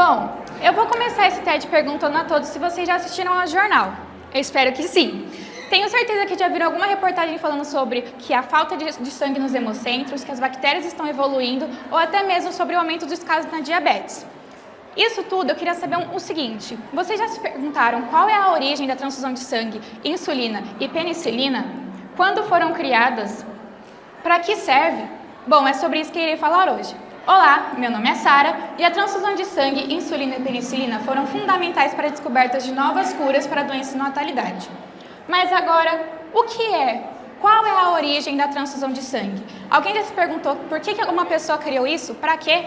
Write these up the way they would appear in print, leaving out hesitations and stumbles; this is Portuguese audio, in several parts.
Bom, eu vou começar esse TED perguntando a todos se vocês já assistiram ao jornal. Eu espero que sim. Tenho certeza que já viram alguma reportagem falando sobre que a falta de sangue nos hemocentros, que as bactérias estão evoluindo, ou até mesmo sobre o aumento dos casos na diabetes. Isso tudo, eu queria saber o seguinte: vocês já se perguntaram qual é a origem da transfusão de sangue, insulina e penicilina? Quando foram criadas? Para que serve? Bom, é sobre isso que eu irei falar hoje. Olá, meu nome é Sara e a transfusão de sangue, insulina e penicilina foram fundamentais para a descoberta de novas curas para doenças na atualidade. Mas agora, o que é? Qual é a origem da transfusão de sangue? Alguém já se perguntou por que uma pessoa criou isso? Para quê?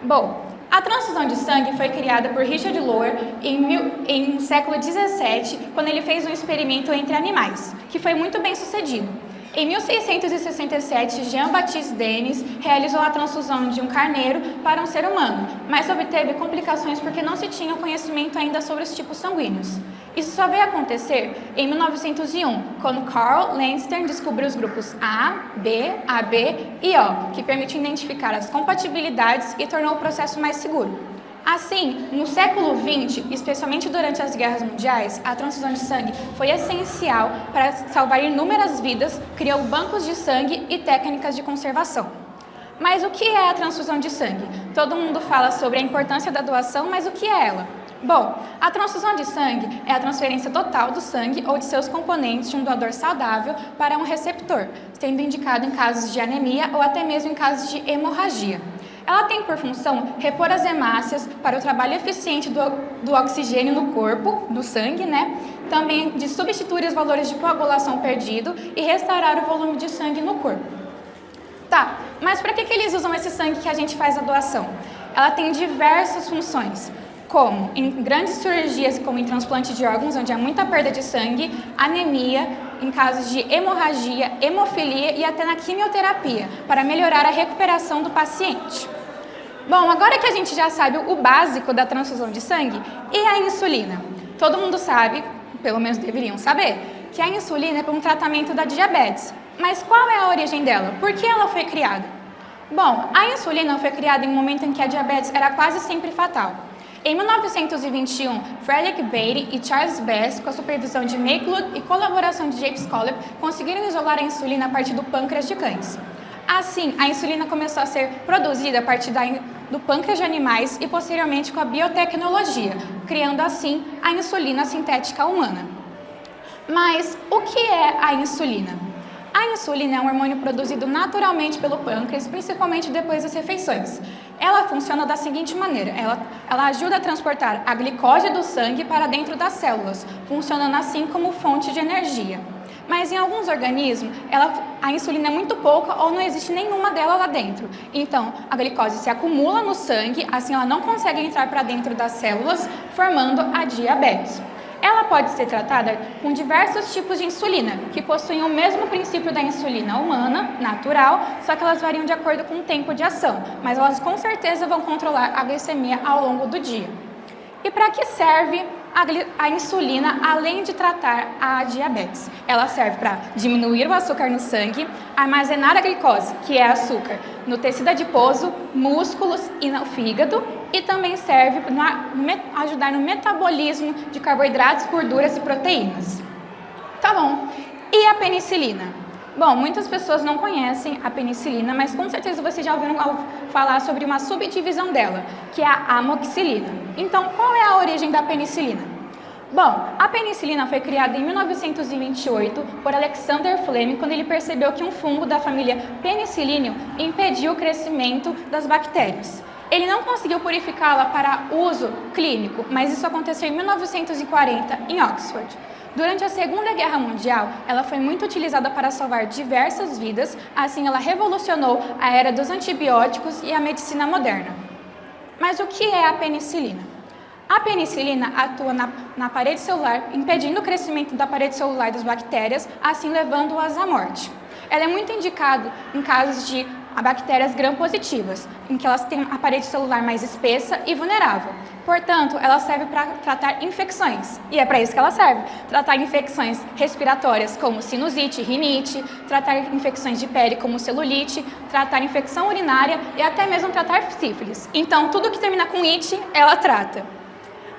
Bom, a transfusão de sangue foi criada por Richard Lohr em século XVII, quando ele fez um experimento entre animais, que foi muito bem sucedido. Em 1667, Jean-Baptiste Denis realizou a transfusão de um carneiro para um ser humano, mas obteve complicações porque não se tinha conhecimento ainda sobre os tipos sanguíneos. Isso só veio acontecer em 1901, quando Carl Landstein descobriu os grupos A, B, AB e O, que permitiam identificar as compatibilidades e tornou o processo mais seguro. Assim, no século XX, especialmente durante as guerras mundiais, a transfusão de sangue foi essencial para salvar inúmeras vidas, criou bancos de sangue e técnicas de conservação. Mas o que é a transfusão de sangue? Todo mundo fala sobre a importância da doação, mas o que é ela? Bom, a transfusão de sangue é a transferência total do sangue ou de seus componentes de um doador saudável para um receptor, sendo indicado em casos de anemia ou até mesmo em casos de hemorragia. Ela tem por função repor as hemácias para o trabalho eficiente do oxigênio no corpo, do sangue, também de substituir os valores de coagulação perdido e restaurar o volume de sangue no corpo. Tá, mas para que eles usam esse sangue que a gente faz a doação? Ela tem diversas funções, como em grandes cirurgias, como em transplante de órgãos, onde há muita perda de sangue, anemia, em casos de hemorragia, hemofilia e até na quimioterapia, para melhorar a recuperação do paciente. Bom, agora que a gente já sabe o básico da transfusão de sangue, e a insulina? Todo mundo sabe, pelo menos deveriam saber, que a insulina é para um tratamento da diabetes. Mas qual é a origem dela? Por que ela foi criada? Bom, a insulina foi criada em um momento em que a diabetes era quase sempre fatal. Em 1921, Frederick Beatty e Charles Best, com a supervisão de Macleod e colaboração de James Collett, conseguiram isolar a insulina a partir do pâncreas de cães. Assim, a insulina começou a ser produzida a partir do pâncreas de animais e posteriormente com a biotecnologia, criando assim a insulina sintética humana. Mas o que é a insulina? A insulina é um hormônio produzido naturalmente pelo pâncreas, principalmente depois das refeições. Ela funciona da seguinte maneira: ela ajuda a transportar a glicose do sangue para dentro das células, funcionando assim como fonte de energia. Mas em alguns organismos, a insulina é muito pouca ou não existe nenhuma dela lá dentro. Então, a glicose se acumula no sangue, assim ela não consegue entrar para dentro das células, formando a diabetes. Ela pode ser tratada com diversos tipos de insulina, que possuem o mesmo princípio da insulina humana, natural, só que elas variam de acordo com o tempo de ação, mas elas com certeza vão controlar a glicemia ao longo do dia. E para que serve a insulina, além de tratar a diabetes? Ela serve para diminuir o açúcar no sangue, armazenar a glicose, que é açúcar, no tecido adiposo, músculos e no fígado, e também serve para ajudar no metabolismo de carboidratos, gorduras e proteínas. Tá bom. E a penicilina? Bom, muitas pessoas não conhecem a penicilina, mas com certeza vocês já ouviram falar sobre uma subdivisão dela, que é a amoxicilina. Então, qual é a origem da penicilina? Bom, a penicilina foi criada em 1928 por Alexander Fleming, quando ele percebeu que um fungo da família Penicillium impediu o crescimento das bactérias. Ele não conseguiu purificá-la para uso clínico, mas isso aconteceu em 1940 em Oxford. Durante a Segunda Guerra Mundial, ela foi muito utilizada para salvar diversas vidas, assim ela revolucionou a era dos antibióticos e a medicina moderna. Mas o que é a penicilina? A penicilina atua na parede celular, impedindo o crescimento da parede celular das bactérias, assim levando-as à morte. Ela é muito indicada em casos de bactérias gram-positivas, em que elas têm a parede celular mais espessa e vulnerável. Portanto, ela serve para tratar infecções, e é para isso que ela serve. Tratar infecções respiratórias, como sinusite, rinite, tratar infecções de pele, como celulite, tratar infecção urinária e até mesmo tratar sífilis. Então, tudo que termina com it, ela trata.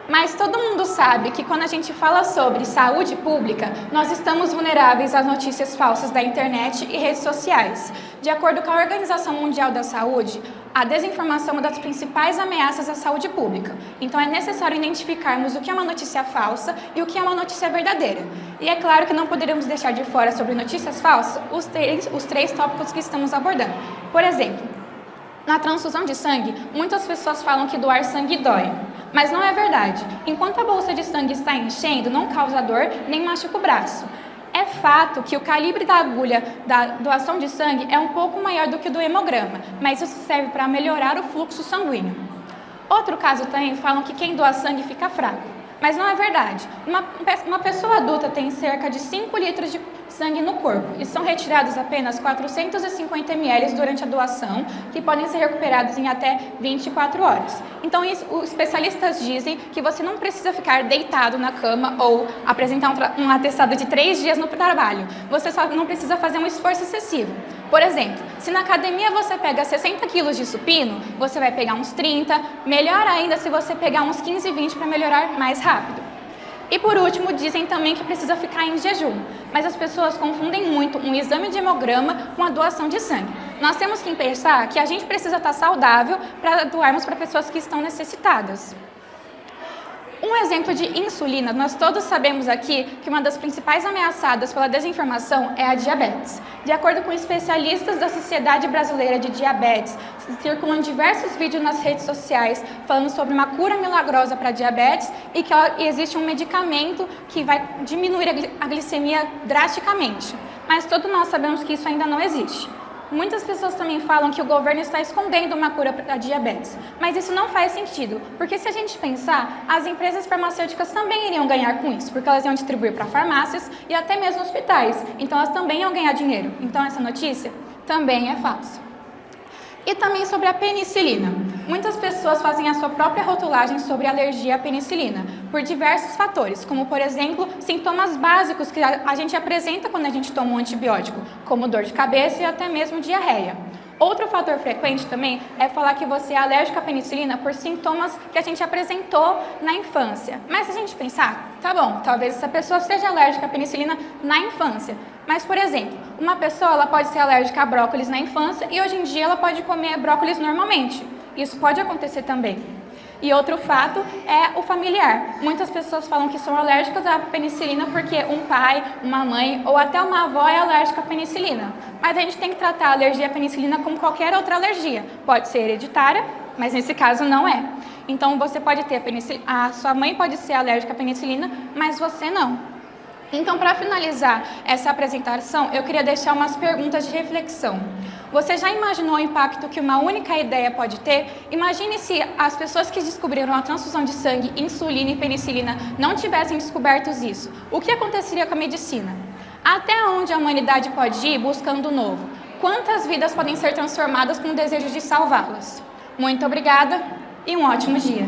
Mas todo mundo sabe que quando a gente fala sobre saúde pública, nós estamos vulneráveis às notícias falsas da internet e redes sociais. De acordo com a Organização Mundial da Saúde, a desinformação é uma das principais ameaças à saúde pública. Então é necessário identificarmos o que é uma notícia falsa e o que é uma notícia verdadeira. E é claro que não poderíamos deixar de fora sobre notícias falsas os três tópicos que estamos abordando. Por exemplo, na transfusão de sangue, muitas pessoas falam que doar sangue dói. Mas não é verdade. Enquanto a bolsa de sangue está enchendo, não causa dor nem machuca o braço. É fato que o calibre da agulha da doação de sangue é um pouco maior do que o do hemograma, mas isso serve para melhorar o fluxo sanguíneo. Outro caso também falam que quem doa sangue fica fraco. Mas não é verdade. Uma pessoa adulta tem cerca de 5 litros de sangue no corpo e são retirados apenas 450 ml durante a doação, que podem ser recuperados em até 24 horas. Então, os especialistas dizem que você não precisa ficar deitado na cama ou apresentar um atestado de 3 dias no trabalho. Você só não precisa fazer um esforço excessivo. Por exemplo, se na academia você pega 60 quilos de supino, você vai pegar uns 30, melhor ainda se você pegar uns 15, 20 para melhorar mais rápido. E por último, dizem também que precisa ficar em jejum, mas as pessoas confundem muito um exame de hemograma com a doação de sangue. Nós temos que pensar que a gente precisa estar saudável para doarmos para pessoas que estão necessitadas. Um exemplo de insulina, nós todos sabemos aqui que uma das principais ameaçadas pela desinformação é a diabetes. De acordo com especialistas da Sociedade Brasileira de Diabetes, circulam diversos vídeos nas redes sociais falando sobre uma cura milagrosa para a diabetes e que existe um medicamento que vai diminuir a glicemia drasticamente. Mas todos nós sabemos que isso ainda não existe. Muitas pessoas também falam que o governo está escondendo uma cura para a diabetes, mas isso não faz sentido, porque se a gente pensar, as empresas farmacêuticas também iriam ganhar com isso, porque elas iam distribuir para farmácias e até mesmo hospitais, então elas também iam ganhar dinheiro. Então essa notícia também é falsa. E também sobre a penicilina. Muitas pessoas fazem a sua própria rotulagem sobre alergia à penicilina, por diversos fatores, como, por exemplo, sintomas básicos que a gente apresenta quando a gente toma um antibiótico, como dor de cabeça e até mesmo diarreia. Outro fator frequente também é falar que você é alérgico à penicilina por sintomas que a gente apresentou na infância. Mas se a gente pensar, tá bom, talvez essa pessoa seja alérgica à penicilina na infância. Mas, por exemplo, uma pessoa ela pode ser alérgica a brócolis na infância e hoje em dia ela pode comer brócolis normalmente. Isso pode acontecer também. E outro fato é o familiar. Muitas pessoas falam que são alérgicas à penicilina porque um pai, uma mãe ou até uma avó é alérgica à penicilina. Mas a gente tem que tratar a alergia à penicilina como qualquer outra alergia. Pode ser hereditária, mas nesse caso não é. Então você pode ter a sua mãe pode ser alérgica à penicilina, mas você não. Então, para finalizar essa apresentação, eu queria deixar umas perguntas de reflexão. Você já imaginou o impacto que uma única ideia pode ter? Imagine se as pessoas que descobriram a transfusão de sangue, insulina e penicilina não tivessem descoberto isso. O que aconteceria com a medicina? Até onde a humanidade pode ir buscando o novo? Quantas vidas podem ser transformadas com o desejo de salvá-las? Muito obrigada e um ótimo dia!